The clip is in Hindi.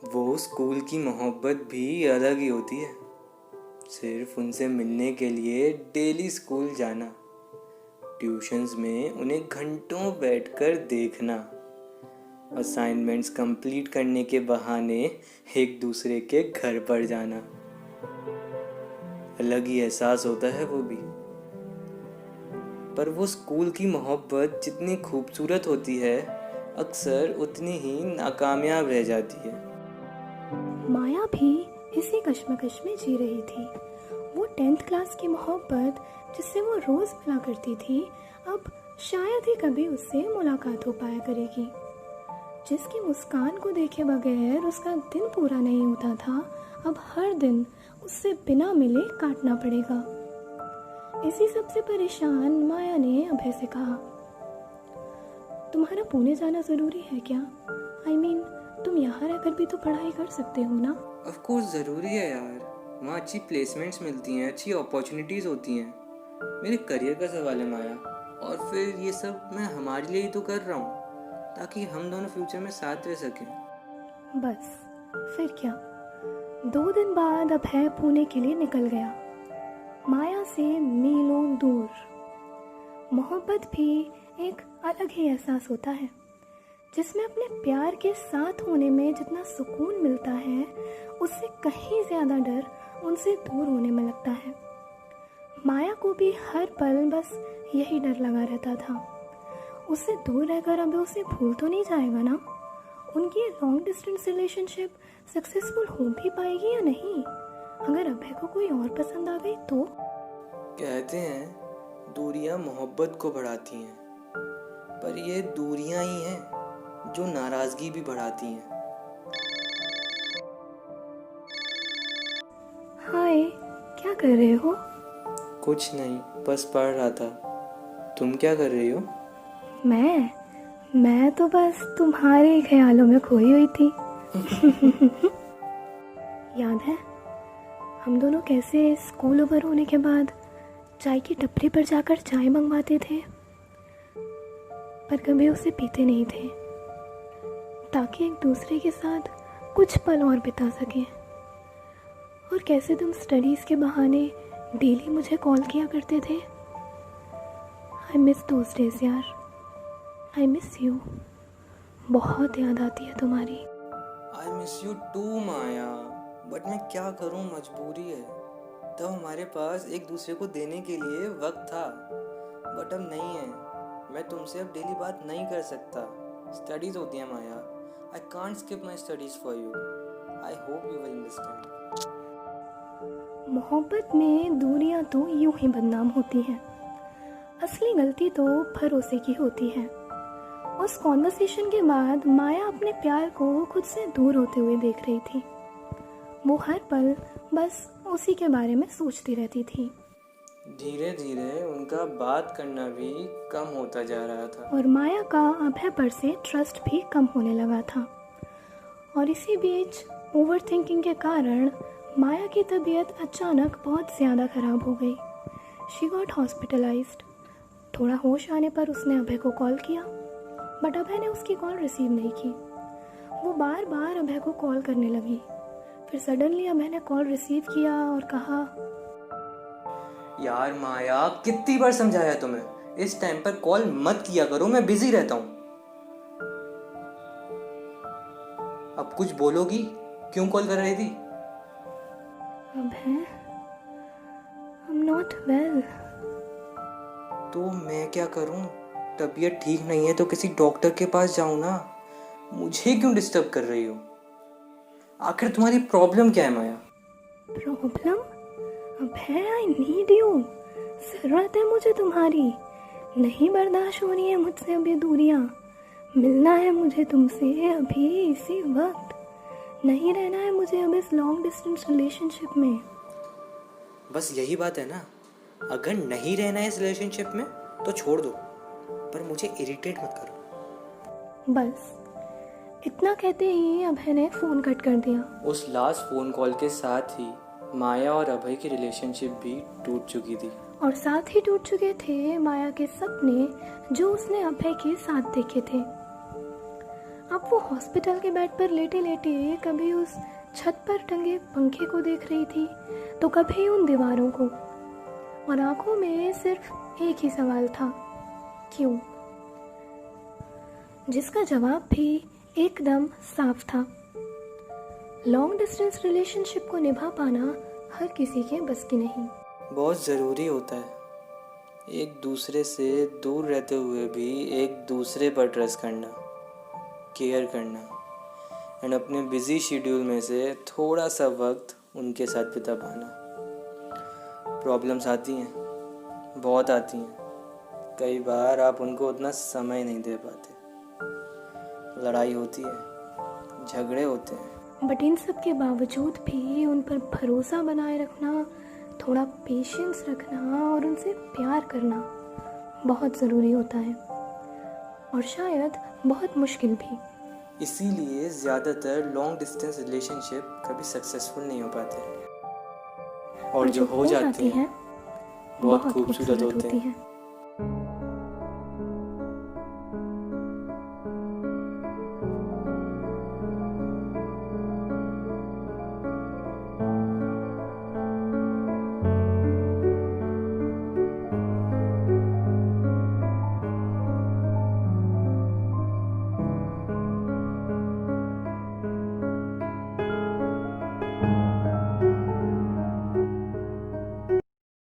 वो स्कूल की मोहब्बत भी अलग ही होती है। सिर्फ उनसे मिलने के लिए डेली स्कूल जाना, ट्यूशन्स में उन्हें घंटों बैठकर देखना, असाइनमेंट्स कंप्लीट करने के बहाने एक दूसरे के घर पर जाना। अलग ही एहसास होता है वो भी। पर वो स्कूल की मोहब्बत जितनी खूबसूरत होती है, अक्सर उतनी ही नाकामयाब रह जाती है। माया भी इसी कश्मकश में जी रही थी। वो 10th क्लास की मोहब्बत जिससे वो रोज़ मिला करती थी, अब शायद ही कभी उससे मुलाकात हो पाया करेगी। जिसकी मुस्कान को देखे बगैर उसका दिन पूरा नहीं होता था, अब हर दिन उससे बिना मिले काटना पड़ेगा। इसी सबसे परेशान माया ने अभय से कहा, तुम्हारा पुणे जाना ज़रूरी है क्या? I mean, तुम यहाँ रहकर भी तो पढ़ाई कर सकते हो ना? ऑफ कोर्स ज़रूरी है यार, वहाँ अच्छी प्लेसमेंट्स मिलती हैं, अच्छी अपॉर्चुनिटीज़ होती हैं। मेरे करियर का सवाल है माया, और फिर ये सब मैं हमारे लिए ही तो कर रहा हूँ, ताकि हम दोनों फ्यूचर में साथ रह सकें। बस फिर क्या, 2 दिन बाद अभय पुणे के लिए निकल गया, माया से मीलों दूर। मोहब्बत भी एक अलग ही एहसास होता है, जिसमें अपने प्यार के साथ होने में जितना सुकून मिलता है, उससे कहीं ज़्यादा डर उनसे दूर होने में लगता है। माया को भी हर पल बस यही डर लगा रहता था, उससे दूर रहकर अभी उसे भूल तो नहीं जाएगा ना? उनकी ये लॉन्ग डिस्टेंस रिलेशनशिप सक्सेसफुल हो भी पाएगी या नहीं? अगर अभय को कोई और पसंद आ गई तो? कहते हैं दूरियां मोहब्बत को बढ़ाती हैं, पर ये दूरियां ही हैं जो नाराज़गी भी बढ़ाती हैं। हाय, क्या कर रहे हो? कुछ नहीं, बस पढ़ रहा था। तुम क्या कर रही हो? मैं तो बस तुम्हारे ख्यालों में खोई हुई थी। याद है हम दोनों कैसे स्कूल ओवर होने के बाद चाय की टपरी पर जाकर चाय मंगवाते थे, पर कभी उसे पीते नहीं थे, ताकि एक दूसरे के साथ कुछ पल और बिता सकें। और कैसे तुम स्टडीज़ के बहाने डेली मुझे कॉल किया करते थे। आई मिस दोज डेज यार, आई मिस यू। बहुत याद आती है तुम्हारी। I miss you too Maya, but मैं क्या करूं, मजबूरी है। तब हमारे पास एक दूसरे को देने के लिए वक्त था, बट अब नहीं है। मैं तुमसे अब डेली बात नहीं कर सकता, स्टडीज होती हैं Maya. I can't skip my studies for you. I hope you will understand. मोहब्बत में दूरियां तो यूं ही बदनाम होती हैं, असली गलती तो भरोसे की होती है। उस कॉन्वर्सेशन के बाद माया अपने प्यार को खुद से दूर होते हुए देख रही थी। वो हर पल बस उसी के बारे में सोचती रहती थी। धीरे धीरे उनका बात करना भी कम होता जा रहा था, और माया का अभय पर से ट्रस्ट भी कम होने लगा था। और इसी बीच ओवर थिंकिंग के कारण माया की तबीयत अचानक बहुत ज़्यादा ख़राब हो गई। She got hospitalised. थोड़ा होश आने पर उसने अभय को कॉल किया, बट अभय ने उसकी कॉल रिसीव नहीं की। वो बार बार अभय को कॉल करने लगी। फिर सडनली अभय ने कॉल रिसीव किया और कहा, यार माया, कितनी बार समझाया तुम्हें, इस टाइम पर कॉल मत किया करो, मैं बिजी रहता हूँ। अब कुछ बोलोगी? क्यों कॉल कर रही थी? अभय, आई एम नॉट वेल। तो मैं क्या करूं? तबीयत ठीक नहीं है तो किसी डॉक्टर के पास जाऊं ना। मुझे क्यों डिस्टर्ब कर रही हो? आखिर तुम्हारी प्रॉब्लम क्या है Maya? Problem? Abhay, I need you. ज़रूरत है मुझे तुम्हारी। नहीं बर्दाश्त हो रही है मुझसे अभी दूरियां। मिलना है मुझे तुमसे अभी इसी वक्त। नहीं रहना है मुझे अब इस लॉन्ग डिस्टेंस रिलेशनशिप में। बस यही बात है ना? अगर नहीं रहना है इस रिलेशनशिप में तो छोड़ दो, पर मुझे इरिटेट मत करो। बस इतना कहते ही अभय ने फ़ोन कट कर दिया। उस लास्ट फ़ोन कॉल के साथ ही माया और अभय की रिलेशनशिप भी टूट चुकी थी, और साथ ही टूट चुके थे माया के सपने जो उसने अभय के साथ देखे थे। अब वो हॉस्पिटल के बेड पर लेटे लेटे कभी उस छत पर टंगे पंखे को देख रही थी तो कभी उन दीवारों को, और आंखों में सिर्फ एक ही सवाल था, क्यों? जिसका जवाब भी एकदम साफ था। लॉन्ग डिस्टेंस रिलेशनशिप को निभा पाना हर किसी के बस की नहीं। बहुत ज़रूरी होता है एक दूसरे से दूर रहते हुए भी एक दूसरे पर ट्रस्ट करना, केयर करना, एंड अपने बिजी शेड्यूल में से थोड़ा सा वक्त उनके साथ बिता पाना। प्रॉब्लम्स आती हैं, बहुत आती हैं। कई बार आप उनको उतना समय नहीं दे पाते, लड़ाई होती है, झगड़े होते हैं, बट इन सब के बावजूद भी उन पर भरोसा बनाए रखना, थोड़ा पेशेंस रखना और उनसे प्यार करना बहुत ज़रूरी होता है, और शायद बहुत मुश्किल भी। इसीलिए ज़्यादातर लॉन्ग डिस्टेंस रिलेशनशिप कभी सक्सेसफुल नहीं हो पाते, और जो हो जाती हैं बहुत खूबसूरत होते हैं।